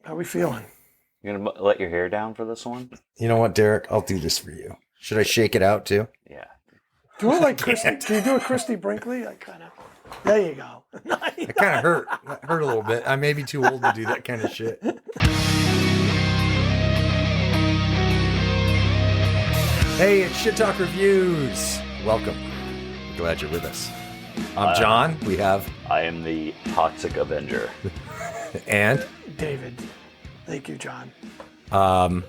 How are we feeling? You're going to let your hair down for this one? You know what, Derek? I'll do this for you. Should I shake it out too? Yeah. Do it like Christie. Can you do a Christie Brinkley? I kind of. There you go. It kind of hurt. It hurt a little bit. I may be too old to do that kind of shit. Hey, it's Shit Talk Reviews. Welcome. Glad you're with us. I'm John. I am the Toxic Avenger. And David. Thank you, John.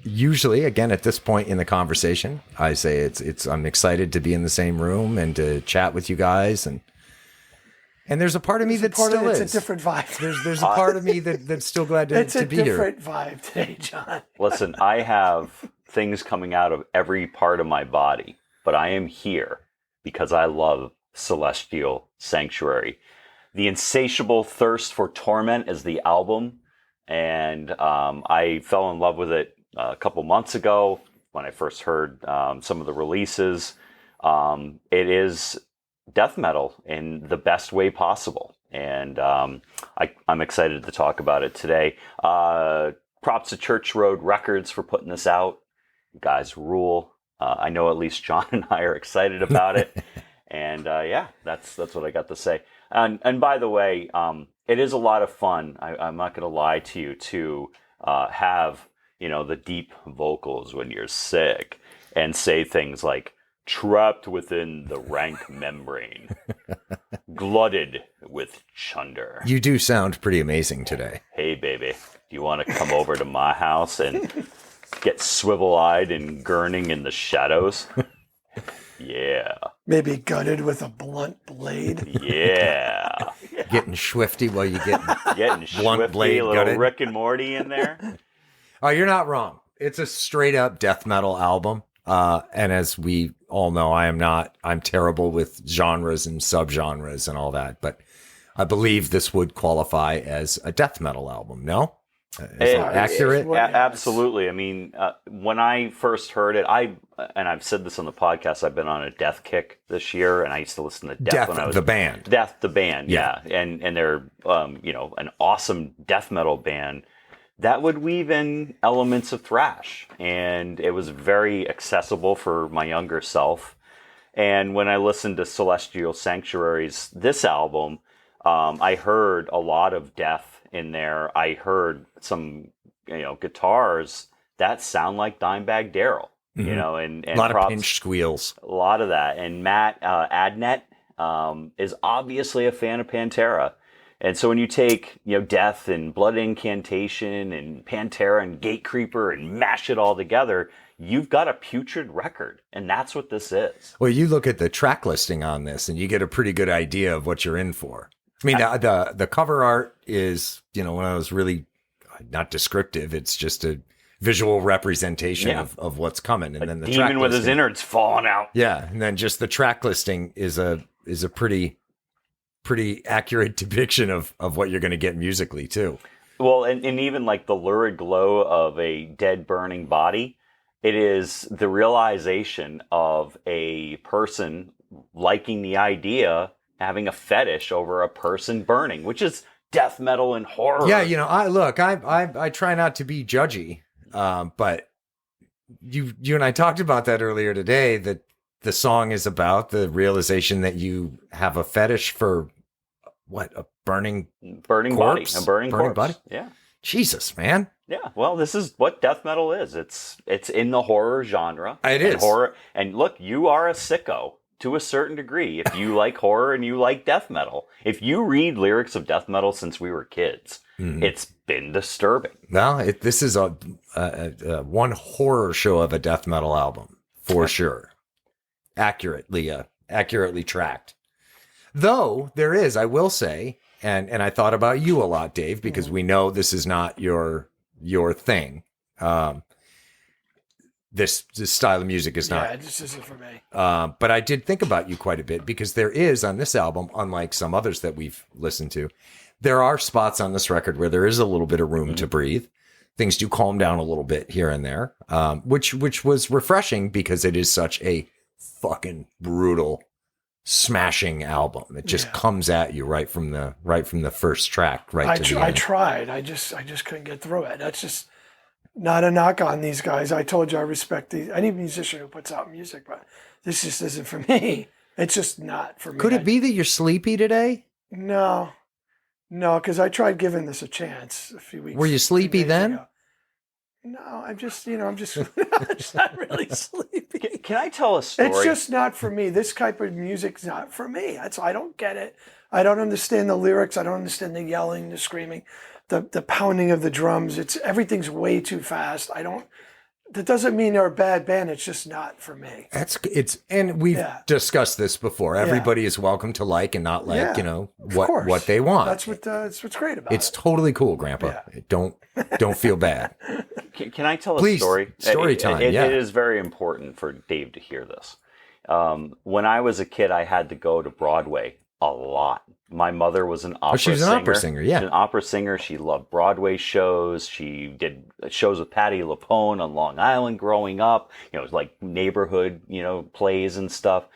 Usually, again, at this point in the conversation, I say I'm excited to be in the same room and to chat with you guys, and there's a part of me that still is. It's a different vibe. There's a part of me that's still glad to be here. It's a different vibe today, John. Listen, I have things coming out of every part of my body, but I am here because I love Celestial Sanctuary. The Insatiable Thirst For Torment is the album, and I fell in love with it a couple months ago when I first heard some of the releases. It is death metal in the best way possible, and I'm excited to talk about it today. Props to Church Road Records for putting this out. You guys rule. I know at least John and I are excited about it, and yeah, that's what I got to say. And by the way, it is a lot of fun. I'm not going to lie to you to have the deep vocals when you're sick and say things like trapped within the rank membrane, glutted with chunder. You do sound pretty amazing today. Hey, baby, do you want to come over to my house and get swivel-eyed and gurning in the shadows? Yeah. Maybe gutted with a blunt blade. Yeah. Getting swifty while you get Getting blunt swifty, blade a little gutted. Rick and Morty in there. Oh, you're not wrong. It's a straight up death metal album. And as we all know, I'm terrible with genres and subgenres and all that, but I believe this would qualify as a death metal album. No? Is that accurate? Absolutely. I mean, when I first heard it, and I've said this on the podcast, I've been on a death kick this year, and I used to listen to Death when I was the band. Death the band, yeah. And they're an awesome death metal band that would weave in elements of thrash, and it was very accessible for my younger self. And when I listened to Celestial Sanctuary's this album, I heard a lot of death in there. I heard some, guitars that sound like Dimebag Darrell, and a lot of pinch squeals. A lot of that. And Matt Adnet is obviously a fan of Pantera. And so when you take, Death and Blood Incantation and Pantera and Gatecreeper and mash it all together, you've got a putrid record. And that's what this is. Well, you look at the track listing on this and you get a pretty good idea of what you're in for. I mean, the cover art is, one of those really not descriptive. It's just a visual representation of what's coming. And then the demon track with listing, his innards falling out. Yeah. And then just the track listing is a pretty accurate depiction of what you're going to get musically too. Well, and even like the lurid glow of a dead burning body, it is the realization of a person liking the idea, having a fetish over a person burning, which is death metal and horror. Yeah, I try not to be judgy, but you and I talked about that earlier today, that the song is about the realization that you have a fetish for what, a burning corpse? Body, a burning corpse. Body? Yeah. Jesus, man. Yeah. Well, this is what death metal is. It's in the horror genre. It is. Horror. And look, you are a sicko to a certain degree if you like horror and you like death metal. If you read lyrics of death metal since we were kids, it's been disturbing. Well, this is a one horror show of a death metal album for sure. Accurately tracked. Though there is, I will say, and I thought about you a lot, Dave, because we know this is not your thing. This style of music is not. Yeah, this isn't for me. But I did think about you quite a bit, because there is on this album, unlike some others that we've listened to, there are spots on this record where there is a little bit of room to breathe. Things do calm down a little bit here and there, which was refreshing because it is such a fucking brutal smashing album. It just comes at you right from the first track, right to the end. I tried. I just couldn't get through it. That's just not a knock on these guys. I told you I respect any musician who puts out music, but this just isn't for me. It's just not for me. Could it be that you're sleepy today? No, because I tried giving this a chance a few weeks. Were you sleepy then? Ago. No, I'm just I'm just not really sleepy. Can I tell a story? It's just not for me. This type of music's not for me. I don't get it. I don't understand the lyrics. I don't understand the yelling, the screaming, the pounding of the drums. Everything's way too fast. That doesn't mean they're a bad band. It's just not for me. And we've discussed this before. Everybody is welcome to like and not like, what they want. That's what's great about It's totally cool, Grandpa. Yeah. Don't feel bad. Can I tell a story? Story time. It is very important for Dave to hear this. When I was a kid, I had to go to Broadway a lot. My mother was an opera singer. She was an opera singer, yeah. She was an opera singer. She loved Broadway shows. She did shows with Patti LuPone on Long Island growing up. It was like neighborhood, plays and stuff.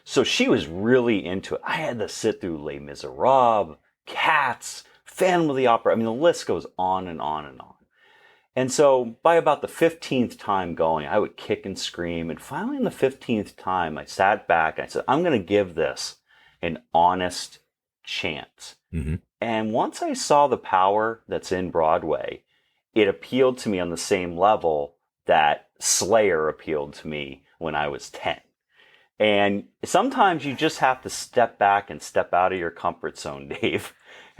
So she was really into it. I had to sit through Les Miserables, Cats, Phantom of the Opera. I mean, the list goes on and on and on. And so by about the 15th time going, I would kick and scream. And finally, on the 15th time, I sat back and I said, I'm going to give this an honest chance. Mm-hmm. And once I saw the power that's in Broadway, it appealed to me on the same level that Slayer appealed to me when I was 10. And sometimes you just have to step back and step out of your comfort zone, Dave,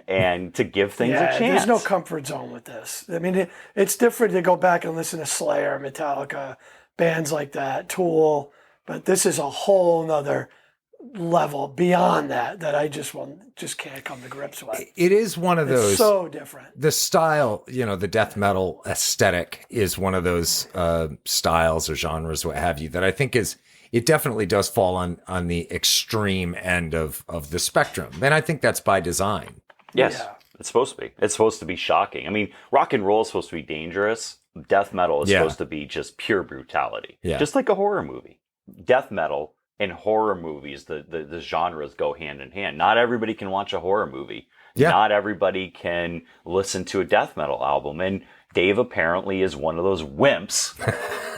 and to give things a chance. There's no comfort zone with this. I mean, it's different to go back and listen to Slayer, Metallica, bands like that, Tool, but this is a whole nother level beyond that I just can't come to grips with. It is one of those. It's so different. The style, the death metal aesthetic is one of those styles or genres, what have you, that I think it definitely does fall on the extreme end of the spectrum. And I think that's by design. Yes, yeah. It's supposed to be. It's supposed to be shocking. I mean, rock and roll is supposed to be dangerous. Death metal is supposed to be just pure brutality. Yeah. Just like a horror movie. Death metal and horror movies, the genres go hand in hand. Not everybody can watch a horror movie. Yeah. Not everybody can listen to a death metal album. And Dave apparently is one of those wimps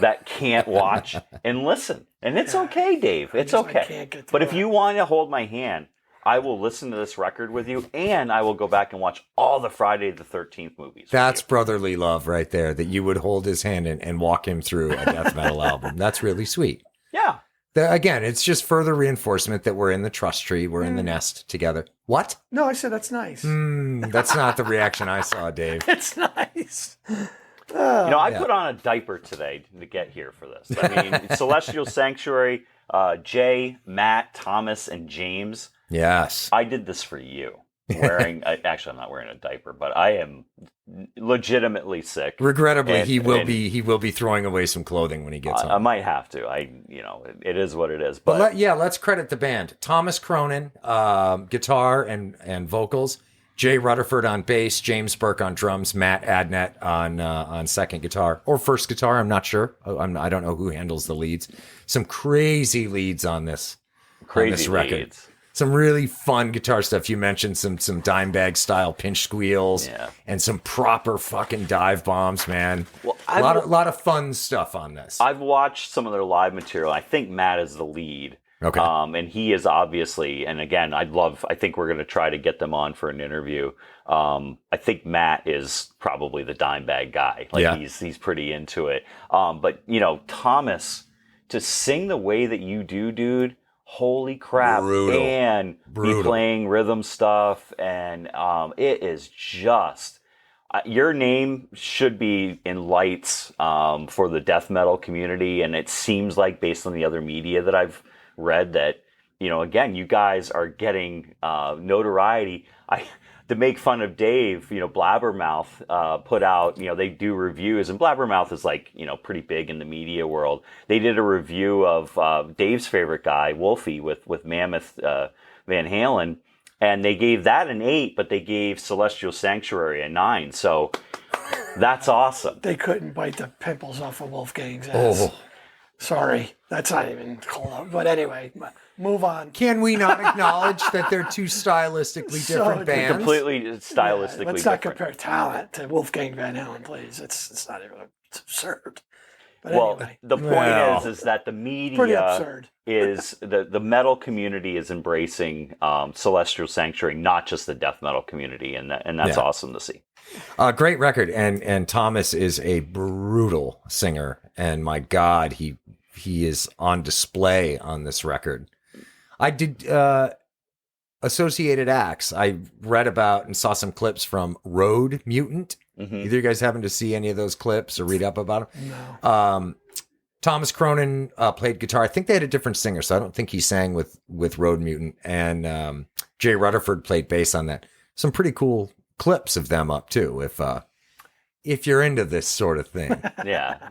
that can't watch and listen. And it's okay, Dave. It's okay. But if you want to hold my hand, I will listen to this record with you, and I will go back and watch all the Friday the 13th movies. That's brotherly love right there, that you would hold his hand and walk him through a death metal album. That's really sweet. Yeah. Again, it's just further reinforcement that we're in the trust tree. We're in the nest together. What? No, I said that's nice. That's not the reaction I saw, Dave. It's nice. I put on a diaper today to get here for this. I mean, Celestial Sanctuary, Jay, Matt, Thomas, and James. Yes. I did this for you. Actually, I'm not wearing a diaper, but I am legitimately sick. Regrettably, he will be throwing away some clothing when he gets home. I might have to. It is what it is. But let's credit the band. Thomas Cronin, guitar and vocals. Jay Rutherford on bass, James Burke on drums, Matt Adnet on second guitar or first guitar. I'm not sure. I don't know who handles the leads. Some crazy leads on this. Crazy record. leads. Some really fun guitar stuff. You mentioned some Dimebag style pinch squeals and some proper fucking dive bombs, man. Well, a lot of fun stuff on this. I've watched some of their live material. I think Matt is the lead. Okay. And he is obviously, and again, I think we're going to try to get them on for an interview. I think Matt is probably the Dimebag guy. He's pretty into it. But Thomas, to sing the way that you do, dude, holy crap. Brutal. And be playing rhythm stuff. And it is just, your name should be in lights for the death metal community. And it seems like, based on the other media that I've read, that, again, you guys are getting notoriety. To make fun of Dave, Blabbermouth put out, they do reviews, and Blabbermouth is pretty big in the media world. They did a review of Dave's favorite guy, Wolfie, with Mammoth Van Halen, and they gave that an 8, but they gave Celestial Sanctuary a 9. So that's awesome. They couldn't bite the pimples off of Wolfgang's ass. Oh. Sorry, that's not even cool. But anyway, move on. Can we not acknowledge that they're two stylistically So different bands? Completely stylistically Yeah, let's not different. compare talent to Wolfgang Van Halen, please. It's not even, it's absurd. But Well, anyway, the point Well. is that the pretty media absurd. is the metal community is embracing Celestial Sanctuary, not just the death metal community, and that's Yeah. awesome to see. Great record, and Thomas is a brutal singer, and my God, he is on display on this record. I did Associated Acts. I read about and saw some clips from Road Mutant. Mhm. Either you guys happen to see any of those clips or read up about them? No. Thomas Cronin played guitar. I think they had a different singer, so I don't think he sang with Road Mutant. And Jay Rutherford played bass on that. Some pretty cool clips of them up too, if you're into this sort of thing. Yeah,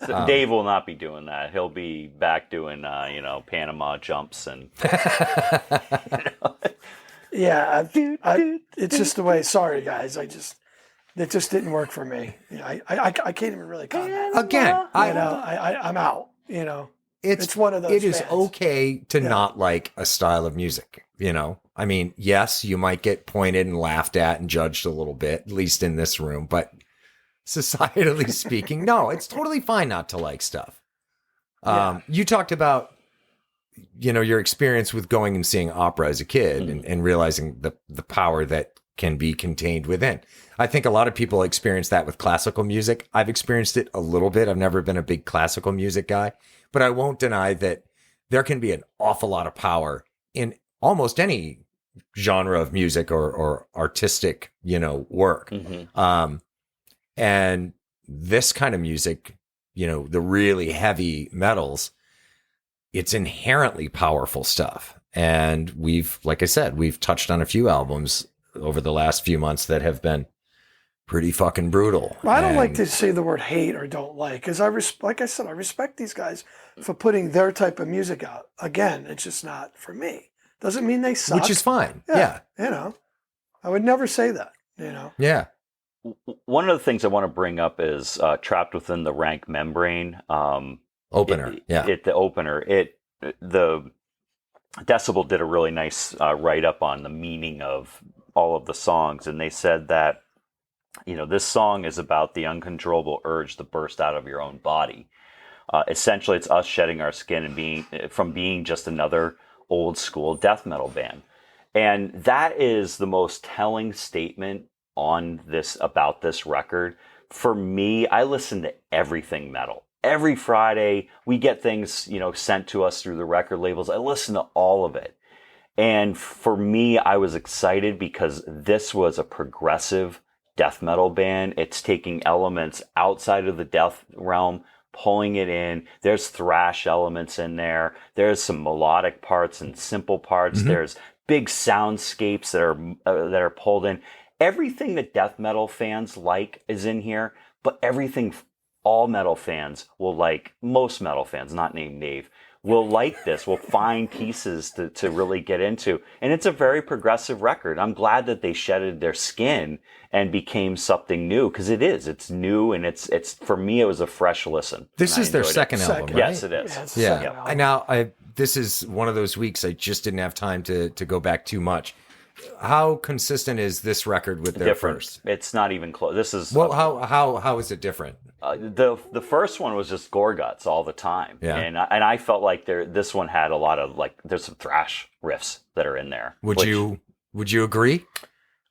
so Dave will not be doing that. He'll be back doing Panama jumps and Yeah, it's just the way. Sorry, guys. It just didn't work for me. I can't even really comment. Again, I'm out. It's one of those. It is bands. okay to not like a style of music. I mean, yes, you might get pointed and laughed at and judged a little bit, at least in this room, but societally speaking, no, it's totally fine not to like stuff. Yeah. You talked about, your experience with going and seeing opera as a kid and realizing the power that can be contained within. I think a lot of people experience that with classical music. I've experienced it a little bit. I've never been a big classical music guy, but I won't deny that there can be an awful lot of power in almost any genre of music or artistic, work. Mhm. And this kind of music, the really heavy metals, it's inherently powerful stuff. And like I said, we've touched on a few albums over the last few months that have been pretty fucking brutal. Well, I don't like And- to say the word hate or don't like, because like I said, I respect these guys for putting their type of music out. Again, it's just not for me. Doesn't mean they suck. which is fine. Yeah. I would never say that. Yeah. One of the things I want to bring up is Trapped Within the Rank Membrane. Opener. The opener. The Decibel did a really nice write-up on the meaning of all of the songs, and they said that, this song is about the uncontrollable urge to burst out of your own body. Essentially, it's us shedding our skin and being just another old school death metal band. And that is the most telling statement about this record. For me, I listen to everything metal. Every Friday, we get things, sent to us through the record labels. I listen to all of it. And for me, I was excited because this was a progressive death metal band. It's taking elements outside of the death realm, pulling it in. There's thrash elements in there. There's some melodic parts and simple parts. Mm-hmm. There's big soundscapes that are pulled in. Everything that death metal fans like is in here, but everything all metal fans will like, most metal fans, not named Dave, will like this, will find pieces to really get into. And it's a very progressive record. I'm glad that they shedded their skin and became something new, because it's new, and it's for me, it was a fresh listen. This and I is their enjoyed it. second album, right? Yes, it is. it's the second Yeah. album. This is one of those weeks I just didn't have time to go back too much. How consistent is this record with their Different. first? It's not even close. This is Well, how is it different? the first one was just gore guts all the time, Yeah. and I felt like this one had a lot of there's some thrash riffs that are in there. Would you agree?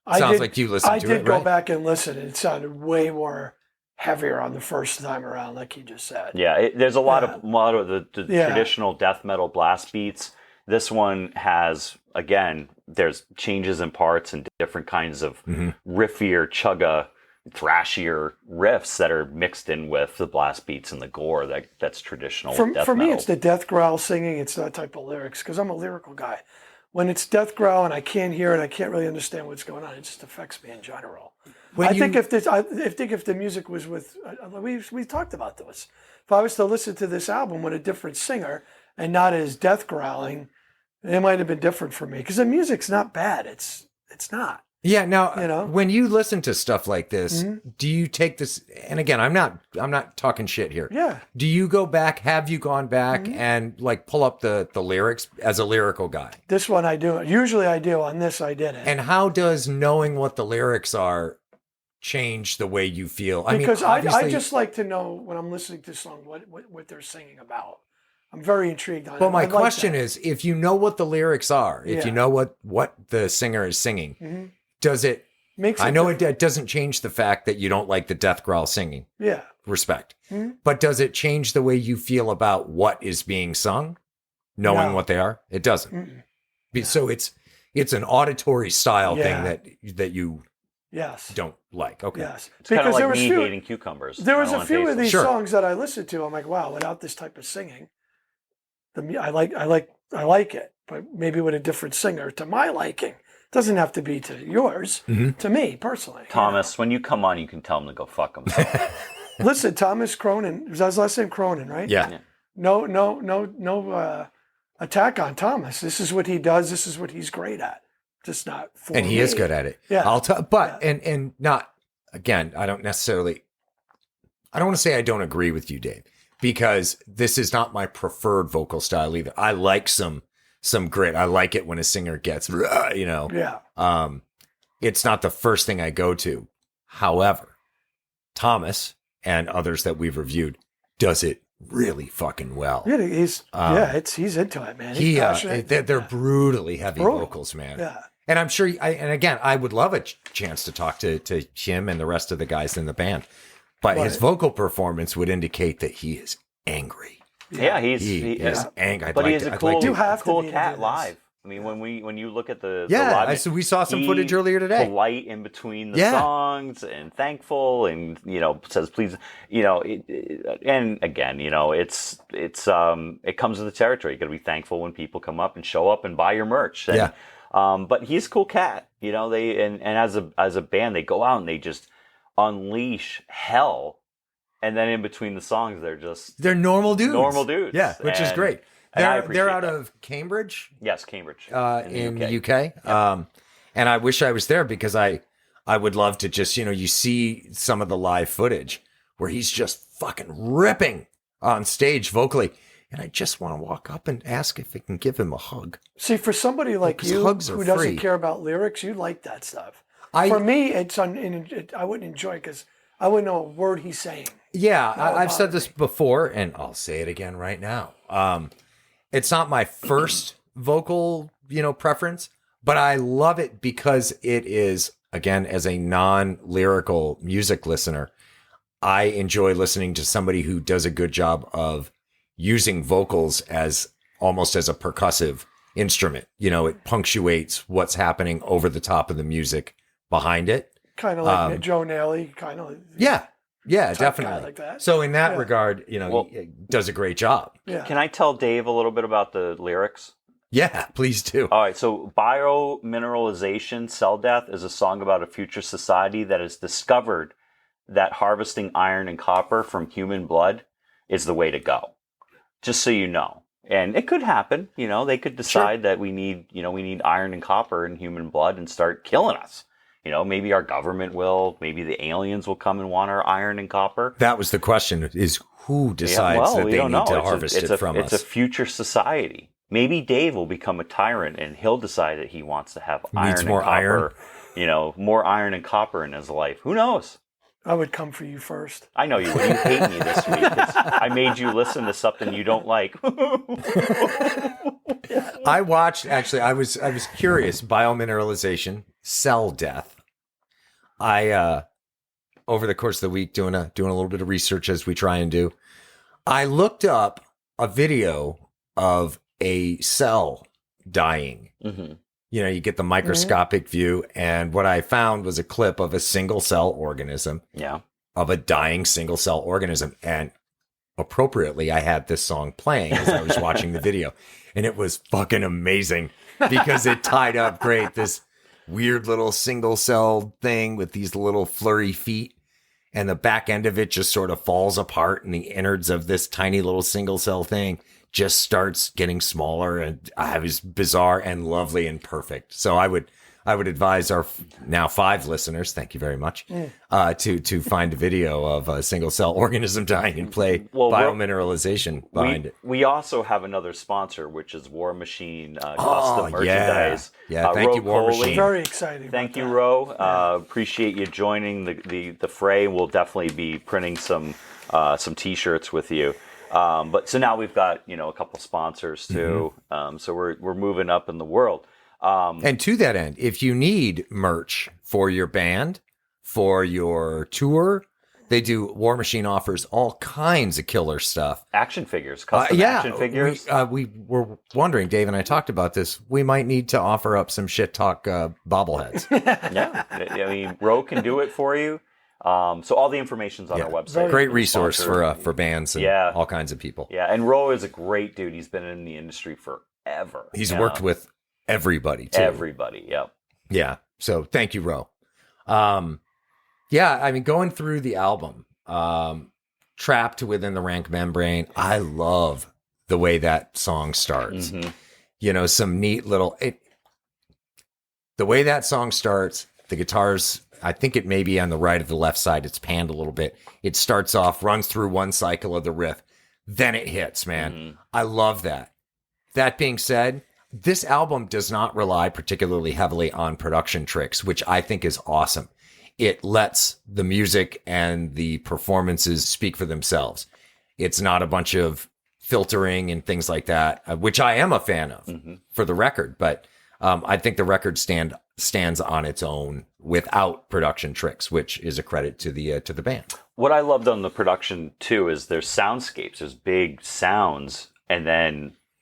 I Sounds did- like you listened to I did it, go right? back and listen. It sounded way more heavier on the first time around, like you just said. Yeah, there's a lot Yeah. of the Yeah. traditional death metal blast beats. This one has, again, there's changes in parts and different kinds of riffier, chugga, thrashier riffs that are mixed in with the blast beats and the gore that's traditional death For me, metal. it's the death growl singing. It's that type of lyrics, because I'm a lyrical guy. When it's death growl and I can't hear it, I can't really understand what's going on. It just affects me in general. I think if the music was with, we talked about this. If I was to listen to this album with a different singer and not as death growling, it might have been different for me, because the music's not bad. It's not. Yeah. Now, You know? when you listen to stuff like this, do you take this? And again, I'm not talking shit here. Yeah. Do you go back? Have you gone back and like pull up the lyrics as a lyrical guy? This one I do. Usually I do. On this, I didn't. And how does knowing what the lyrics are change the way you feel? Because I mean, I just like to know when I'm listening to a song what they're singing about. I'm very intrigued on it. Well, my I like question that. is, if you know what the lyrics are, if Yeah. you know what the singer is singing, does it? Makes I it know different. it doesn't change the fact that you don't like the death growl singing. Yeah. Respect. But does it change the way you feel about what is being sung, knowing No. what they are? It doesn't. So it's an auditory style Yeah. thing that you Yes. don't like. Okay. Yes. It's kind of Because like there was me few, hating cucumbers. there I was don't a wanna few taste of them. these Sure. songs that I listened to. I'm like, wow, without this type of singing, I like it, but maybe with a different singer to my liking. Doesn't have to be to yours. To me personally. Thomas, when you come on, you can tell him to go fuck himself. Listen, Thomas Cronin. Was his last name Cronin, right? Yeah. No attack on Thomas. This is what he does. This is what he's great at. Just not for And he me. is good at it. Yeah. I'll tell, but and not again. I don't want to say I don't agree with you, Dave, because this is not my preferred vocal style either. I like some grit. I like it when a singer gets, Yeah. It's not the first thing I go to. However, Thomas and others that we've reviewed does it really fucking well. Yeah, he's he's into it, man. He's He passionate. they're brutally heavy Brutal. vocals, man. Yeah. And I'm sure, and again, I would love a chance to talk to him and the rest of the guys in the band. But his vocal performance would indicate that he is angry. Yeah, He is angry. But he is a cool, You have to cool be to cat do this. live. I mean, when you look at the Yeah, live, so we saw some he footage earlier today. Polite in between the Yeah. songs and thankful, and says please, and again, it comes with the territory. You got to be thankful when people come up and show up and buy your merch. And, Yeah. but he's a cool cat. They and as a band, they go out and they just unleash hell, and then in between the songs, They're normal dudes. Normal dudes. Yeah, which is And- great. and I They're appreciate out that. of Cambridge, Yes, Cambridge in the UK. And I wish I was there because I would love to just, you see some of the live footage where he's just fucking ripping on stage vocally. And I just want to walk up and ask if I can give him a hug. See, for somebody like 'cause you hugs are who doesn't free. care about lyrics, you like that stuff. I- For me, I wouldn't enjoy it because I wouldn't know a word he's saying. Yeah, Not I've said bother this before, and I'll say it again right now. It's not my first vocal, preference, but I love it because it is, again, as a non-lyrical music listener, I enjoy listening to somebody who does a good job of using vocals as almost as a percussive instrument. It punctuates what's happening over the top of the music behind it. Kind of like Joe Nally, kind of. Yeah, Type guy definitely. like that. So in that Yeah. regard, he does a great job. Yeah. Can I tell Dave a little bit about the lyrics? Yeah, please do. All right, so Biomineralization Cell Death is a song about a future society that has discovered that harvesting iron and copper from human blood is the way to go. Just so you know. And it could happen, they could decide that we need iron and copper in human blood and start killing us. Maybe our government will, maybe the aliens will come and want our iron and copper. That was the question: is who decides that we they don't need know. to harvest it from It's us? a future society. Maybe Dave will become a tyrant and he'll decide that he wants to have iron needs and more copper, more iron and copper in his life. Who knows? I would come for you first. I know you would. You hate me this week 'cause I made you listen to something you don't like. I watched. Actually, I was curious. Biomineralization, cell death. I over the course of the week doing a little bit of research as we try and do. I looked up a video of a cell dying. Mhm. You get the microscopic view, and what I found was a clip of a single cell organism. Yeah. Of a dying single cell organism. And appropriately, I had this song playing as I was watching the video. And it was fucking amazing because it tied up great. This weird little single cell thing with these little flurry feet. And the back end of it just sort of falls apart. And the innards of this tiny little single cell thing just starts getting smaller. And it was bizarre and lovely and perfect. So I would I would advise our now 5 listeners, thank you very much, to find a video of a single cell organism dying and play biomineralization behind it. We also have another sponsor, which is War Machine Custom Merchandise. Yeah, thank you, War Machine. Very exciting. Thank you, Ro. Appreciate you joining the fray. We'll definitely be printing some T-shirts with you. But so now we've got a couple sponsors too. So we're moving up in the world. And to that end, if you need merch for your band, for your tour, War Machine offers all kinds of killer stuff. Action figures, custom action figures. We were wondering, Dave and I talked about this. We might need to offer up some shit talk bobbleheads. Yeah, I mean, Ro can do it for you. So all the information's on our website. Great resource for bands and all kinds of people. Yeah, and Ro is a great dude. He's been in the industry forever. He's worked with everybody too. Everybody, yep. Yeah. So thank you, Ro. I mean, going through the album, Trapped Within the Rank Membrane, I love the way that song starts. Some neat little the way that song starts, the guitars, I think it may be on the right of the left side. It's panned a little bit. It starts off, runs through one cycle of the riff. Then it hits, man. I love that. That being said, this album does not rely particularly heavily on production tricks, which I think is awesome. It lets the music and the performances speak for themselves. It's not a bunch of filtering and things like that, which I am a fan of for the record. But I think the record stands on its own without production tricks, which is a credit to the band. What I loved on the production too is there's soundscapes, there's big sounds,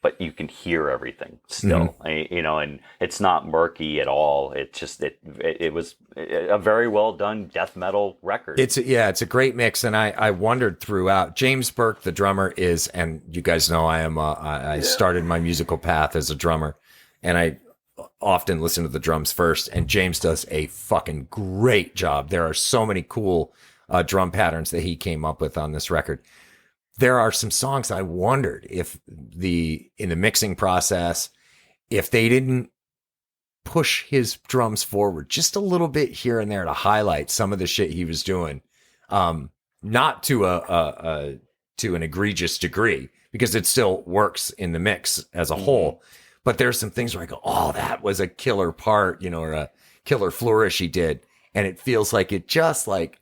but you can hear everything still, and it's not murky at all. It's just it was a very well done death metal record. It's a great mix, and I wondered throughout. James Burke, the drummer, and you guys know I started my musical path as a drummer, and I often listen to the drums first, and James does a fucking great job. There are so many cool drum patterns that he came up with on this record. There are some songs I wondered if in the mixing process, if they didn't push his drums forward just a little bit here and there to highlight some of the shit he was doing, not to an egregious degree, because it still works in the mix as a whole. But there's some things where I go, oh, that was a killer part, or a killer flourish he did, and it feels like it just like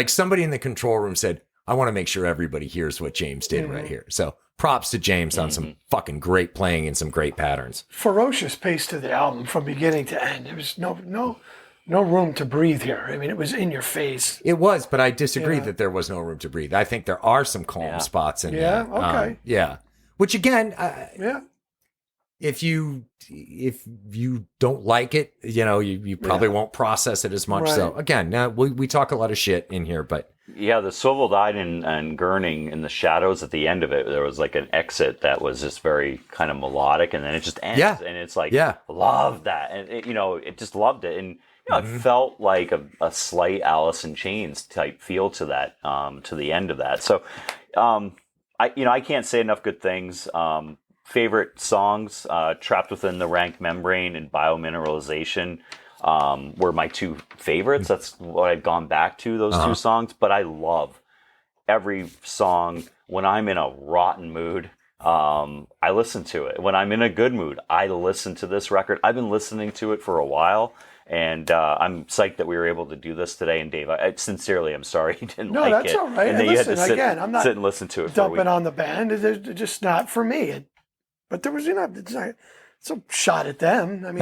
somebody in the control room said, I want to make sure everybody hears what James did right here. So props to James on some fucking great playing and some great patterns. Ferocious pace to the album from beginning to end. There was no room to breathe here. I mean, it was in your face. It was, but I disagree that there was no room to breathe. I think there are some calm spots in there. Okay. Which again, if you don't like it, you probably won't process it as much. Right. So again, we talk a lot of shit in here, but the swivel died and gurning in the shadows at the end of it. There was like an exit that was just very kind of melodic, and then it just ends. And it's like, love that. And it just loved it. And it felt like a slight Alice in Chains type feel to that, to the end of that. So, I can't say enough good things. Favorite songs, Trapped Within the Rank Membrane and Biomineralization, were my 2 favorites. That's what I've gone back to, those 2 songs. But I love every song. When I'm in a rotten mood, I listen to it. When I'm in a good mood, I listen to this record. I've been listening to it for a while, and I'm psyched that we were able to do this today. And Dave, I'm sorry you didn't like it. No, that's all right. And then you had to again, I'm not sit and listen to it for a dumping week. on the band. It's just not for me. But there was, it's a shot at them. I mean,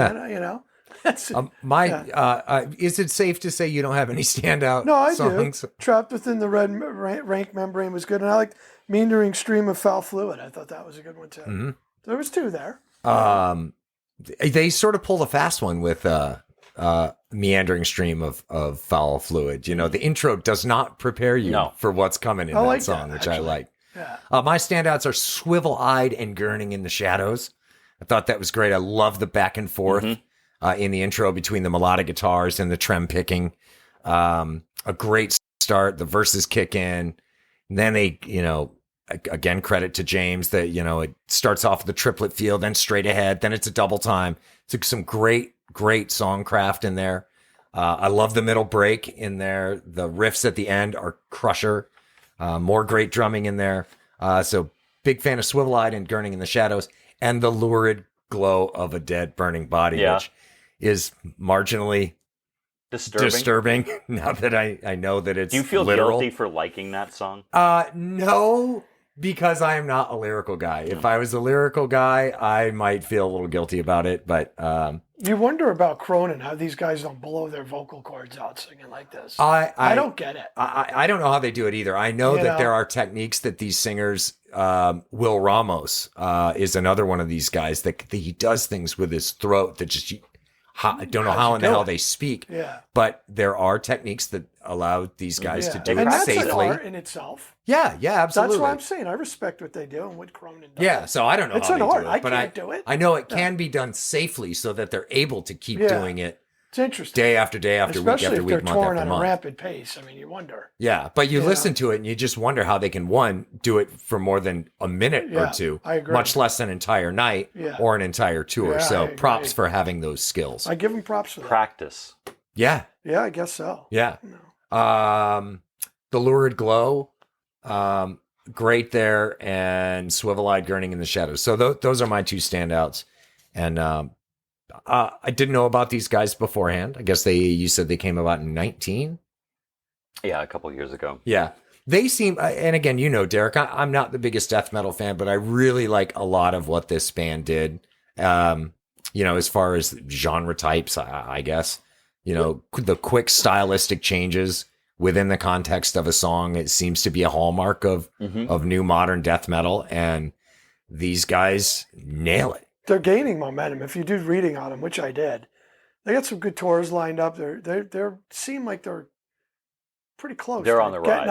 That's is it safe to say you don't have any standout songs? Do. Trapped Within the Rank Membrane was good. And I liked Meandering Stream of Foul Fluid. I thought that was a good one, too. There was 2 there. They sort of pulled a fast one with Meandering Stream of Foul Fluid. The intro does not prepare you for what's coming in that song, which I like. Yeah. My standouts are Swivel-Eyed and Gurning in the Shadows. I thought that was great. I love the back and forth in the intro between the melodic guitars and the trem picking. A great start. The verses kick in. And then they, again, credit to James that, it starts off with the triplet feel, then straight ahead, then it's a double time. It's some great great song craft in there. I love the middle break in there. The riffs at the end are crusher. More great drumming in there. So big fan of Swivel-Eyed and Gurning in the Shadows, and the lurid glow of a dead burning body, which is marginally disturbing now that I know that it's Do you feel literal. guilty for liking that song? No, because I am not a lyrical guy. If I was a lyrical guy, I might feel a little guilty about it, but You wonder about Cronin, how these guys don't blow their vocal cords out singing like this. I don't get it. I don't know how they do it either. I know that there are techniques that these singers, Will Ramos is another one of these guys that he does things with his throat that just, I don't know how in the hell they speak. Yeah. But there are techniques that allow these guys to do and it that's safely. an art in itself. Yeah, absolutely. That's what I'm saying. I respect what they do and what Cronin does. Yeah, so I don't know It's how an they art. do it, I but can't do it. I know it can be done safely so that they're able to keep doing it It's interesting. day after day after week Especially after if week, they're month touring after on a month. rapid pace. I mean, you wonder. Yeah, but you listen to it and you just wonder how they can, one, do it for more than a minute or two, I agree. much less an entire night or an entire tour. Yeah, So I props agree. for having those skills. I give them props for that. Practice. Yeah, Yeah, I guess so. yeah. The Lurid Glow, great there, and Swivel-Eyed Gurning in the Shadows. So those are my two standouts. And I didn't know about these guys beforehand. I guess you said they came about in 19? Yeah, a couple years ago. Yeah. They seem, and again, you know, Derek, I'm not the biggest death metal fan, but I really like a lot of what this band did. As far as genre types, I guess, the quick stylistic changes within the context of a song, it seems to be a hallmark of new modern death metal. And these guys nail it. They're gaining momentum. If you do reading on them, which I did, they got some good tours lined up. They seem like they're pretty close. They're on the rise.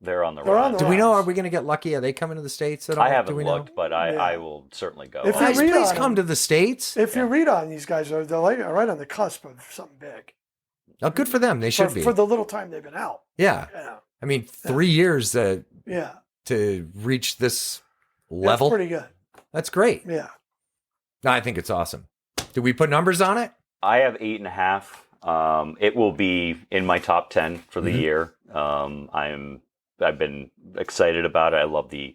They're on the rise. Do we know? Are we going to get lucky? Are they coming to the States at all? I haven't Do we looked, know? but I will certainly go. If you Guys, read please on come to the States. If you read on these guys, they're like right on the cusp of something big. Oh, good for them. They should be. For the little time they've been out. Yeah. I mean, 3 years to reach this level. That's pretty good. That's great. Yeah. I think it's awesome. Do we put numbers on it? I have 8.5. It will be in my top 10 for the year. I've been excited about it. I love the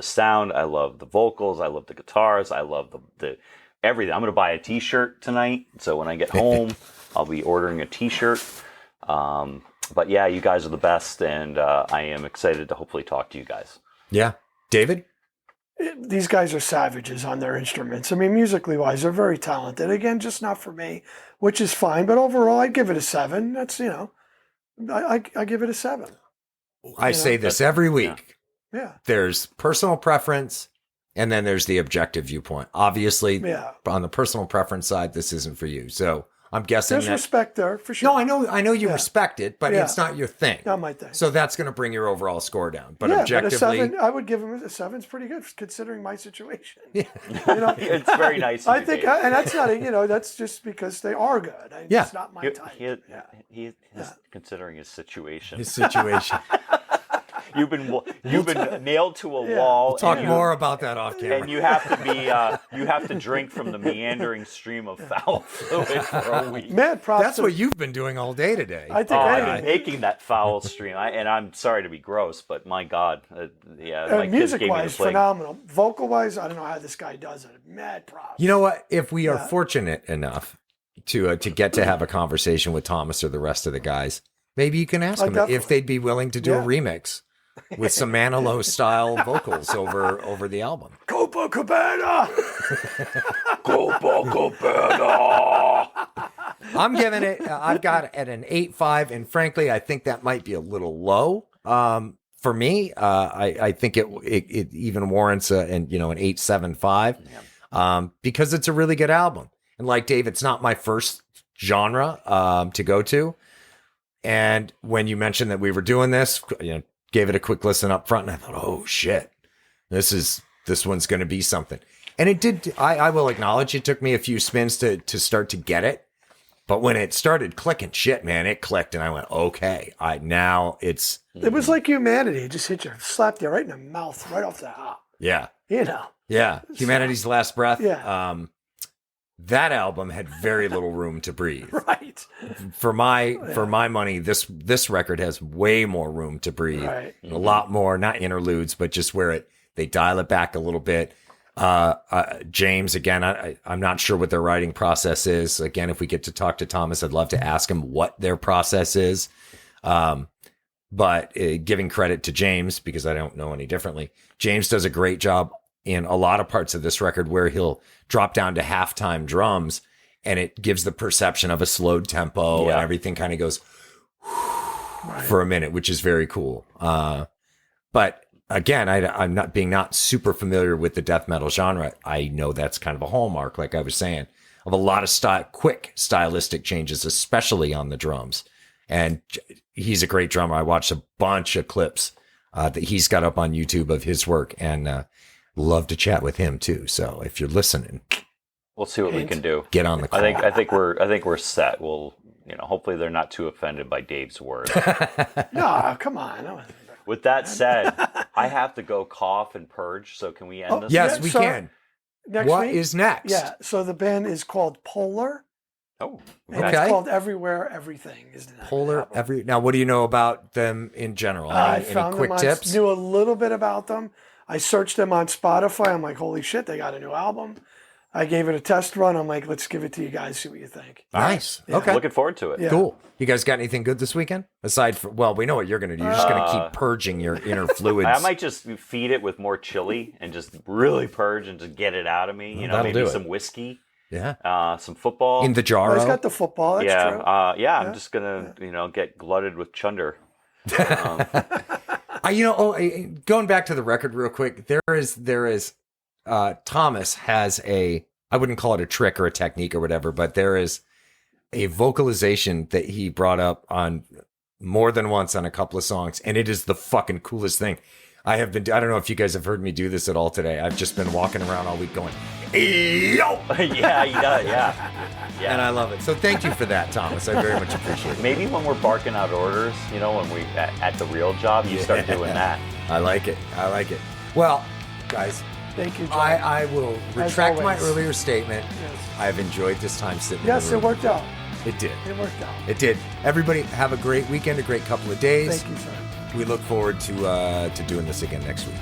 sound. I love the vocals. I love the guitars. I love the everything. I'm going to buy a t-shirt tonight. So when I get home, I'll be ordering a t-shirt. But yeah, you guys are the best. And I am excited to hopefully talk to you guys. Yeah. David? These guys are savages on their instruments. I mean, musically wise, they're very talented. Again, just not for me, which is fine. But overall, I'd give it a 7. That's, I give it a 7. I say this every week. Yeah. There's personal preference, and then there's the objective viewpoint. Obviously, on the personal preference side, this isn't for you. So I'm guessing there's respect there for sure. No, I know you respect it, but it's not your thing. Not my thing. So that's going to bring your overall score down. But But objectively, a 7, I would give him a 7. It's pretty good considering my situation. Yeah. It's very nice. I think, and that's not, that's just because they are good. It's not my type. He's considering his situation. You've been nailed to a wall. We'll talk more about that off camera. And you have to drink from the meandering stream of foul fluid for a week. Man, that's what you've been doing all day today. I think I've been making that foul stream. And I'm sorry to be gross, but my God, my kids gave me the music-wise, plague. phenomenal. Vocal-wise, I don't know how this guy does it. Mad props. You know what? If we are fortunate enough to get to have a conversation with Thomas or the rest of the guys, maybe you can ask them if they'd be willing to do a remix with some Manilow style vocals over the album. Copacabana! Copacabana! I'm giving it, I've got it at an 8.5, and frankly, I think that might be a little low. For me, I think it even warrants an 8.75 because it's a really good album. And like Dave, it's not my first genre to go to. And when you mentioned that we were doing this, gave it a quick listen up front, and I thought, oh shit, this one's going to be something. And it did. I will acknowledge it took me a few spins to start to get it. But when it started clicking, shit, man, it clicked, and I went, okay, it was like Humanity. It just hit you, slapped you right in the mouth, right off the hop. Yeah. Yeah. Humanity's Last Breath. Yeah. That album had very little room to breathe. Right. For my money, this record has way more room to breathe. Right. A lot more, not interludes, but just where they dial it back a little bit. James, again, I'm not sure what their writing process is. Again, if we get to talk to Thomas, I'd love to ask him what their process is. But giving credit to James, because I don't know any differently, James does a great job in a lot of parts of this record where he'll drop down to halftime drums and it gives the perception of a slowed tempo and everything kind of goes for a minute, which is very cool. But again, I'm not super familiar with the death metal genre. I know that's kind of a hallmark, like I was saying, of a lot of quick stylistic changes, especially on the drums. And he's a great drummer. I watched a bunch of clips that he's got up on YouTube of his work, and love to chat with him too. So if you're listening, we'll see what we can do. Get on the call. I think we're set. We'll, hopefully they're not too offended by Dave's word. No, come on. With that said, I have to go cough and purge. So can we end this? Yes, we can. What is next? Yeah. So the band is called Polar. Oh, and it's called Everywhere Everything. Is the name Polar of the album. Now, what do you know about them in general? I Any found quick them tips? knew a little bit about them. I searched them on Spotify. I'm like, holy shit, they got a new album. I gave it a test run. I'm like, let's give it to you guys, see what you think. Nice. Yeah. Okay. Looking forward to it. Yeah. Cool. You guys got anything good this weekend? Aside from, well, we know what you're going to do. You're just going to keep purging your inner fluids. I might just feed it with more chili and just really purge and just get it out of me. Maybe some whiskey. Yeah. Some football. In the jar. He's got the football. That's true. I'm just going to, get glutted with chunder. Going back to the record real quick, there is Thomas has I wouldn't call it a trick or a technique or whatever, but there is a vocalization that he brought up on more than once on a couple of songs, and it is the fucking coolest thing. I don't know if you guys have heard me do this at all today. I've just been walking around all week going, "Yo!" Yeah, he does, yeah. And I love it. So thank you for that, Thomas. I very much appreciate it. Maybe when we're barking out orders, when we at the real job, you start doing that. I like it. Well, guys, thank you, John. I will retract my earlier statement. Yes. I've enjoyed this time sitting in Yes, the room. it worked out. It did. It worked out. It did. Everybody have a great weekend, a great couple of days. Thank you, sir. We look forward to doing this again next week.